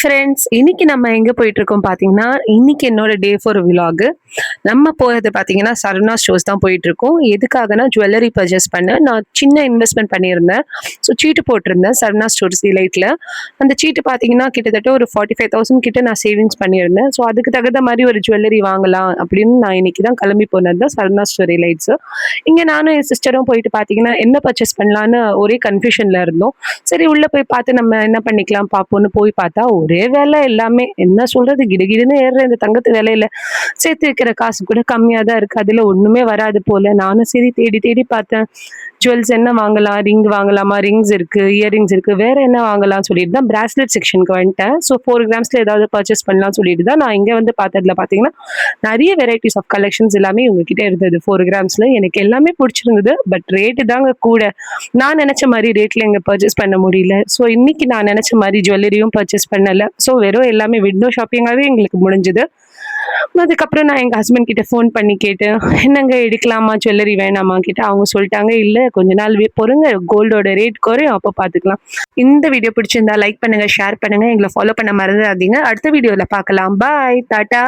Friends, இன்னைக்கு நம்ம எங்க போயிட்டுருக்கோம் பார்த்தீங்கன்னா, இன்னைக்கு என்னோட டே 4 விலாகு. நம்ம போறது பார்த்தீங்கன்னா, சரவணா ஸ்டோர்ஸ் தான் போயிட்டுருக்கோம். எதுக்காகன்னா, ஜுவல்லரி பர்ச்சேஸ் பண்ண நான் சின்ன இன்வெஸ்ட்மென்ட் பண்ணியிருந்தேன். ஸோ சீட்டு போட்டிருந்தேன் சரவணா ஸ்டோர்ஸ் எலைட்ல. அந்த சீட்டு பார்த்தீங்கன்னா, கிட்டத்தட்ட ஒரு 45,000 கிட்ட நான் சேவிங்ஸ் பண்ணியிருந்தேன். ஸோ அதுக்கு தகுந்த மாரி ஒரு ஜுவல்லரி வாங்கலாம் அப்படின்னு நான் இன்னைக்கு தான் கிளம்பி போனது தான் சரவணா ஸ்டோர் எலைட்ஸ். இங்க நானும் என் சிஸ்டரும் போயிட்டு பார்த்தீங்கன்னா, என்ன பர்ச்சேஸ் பண்ணலான்னு ஒரே கன்ஃப்யூஷன்ல இருந்தோம். சரி உள்ள போய் பார்த்து நம்ம என்ன பண்ணிக்கலாம் பார்ப்போம்னு போய் பார்த்தா, ஒரே வேலை எல்லாமே. என்ன சொல்றது கிடுகிடுன்னு ஏறுற இந்த தங்கத்து விலையில. சேர்த்து வைக்கிற காசு கூட கம்மியா தான் இருக்கு. அதுல ஒண்ணுமே வராது போல. நானும் சரி தேடி தேடி பார்த்தேன். ஜுவல்ஸ் என்ன வாங்கலாம்? ரிங் வாங்கலாமா? ரிங்ஸ் இருக்கு, இயரிங்ஸ் இருக்கு. வேற என்ன வாங்கலாம்னு சொல்லிட்டு தான் பிராஸ்லெட் செக்ஷனுக்கு வந்துட்டேன். ஸோ 4 கிராம்ஸ்ல ஏதாவது பர்ச்சேஸ் பண்ணலாம்னு சொல்லிட்டு தான் நான் இங்க வந்து பார்த்ததுல பார்த்தீங்கன்னா, நெறைய வெரைட்டிஸ் ஆஃப் கலெக்ஷன்ஸ் எல்லாமே இவங்க கிட்ட இருந்தது 4 கிராம்ஸ்ல. எனக்கு எல்லாமே புடிச்சிருந்தது. பட் ரேட்டு தாங்க கூட. நான் நெனச்ச மாரி ரேட்ல இங்க பர்ச்சேஸ் பண்ண முடியல. ஸோ இன்னைக்கு நான் நெனச்ச மாரி ஜுவல்லரியும் பர்ச்சேஸ் பண்ணல. ஸோ வெறும் எல்லாமே விண்டோ ஷாப்பிங்காவே எங்களுக்கு முடிஞ்சது. அதுக்கப்புறம் நான் எங்க ஹஸ்பண்ட் கிட்ட ஃபோன் பண்ணி கேட்டேன், "என்னங்க எடுக்கலாமா? ஜுவல்லரி வேணாமா?" கேட்டா அவங்க சொல்ட்டாங்க, "இல்ல கொஞ்ச நாள் பொறுங்க. கோல்டோட ரேட் குறையும். அப்ப பார்த்துக்கலாம்." இந்த வீடியோ பிடிச்சிருந்தா லைக் பண்ணுங்க, ஷேர் பண்ணுங்க. எங்கள ஃபாலோ பண்ண மறந்துடாதீங்க. அடுத்த வீடியோல பார்க்கலாம். பாய். டாடா.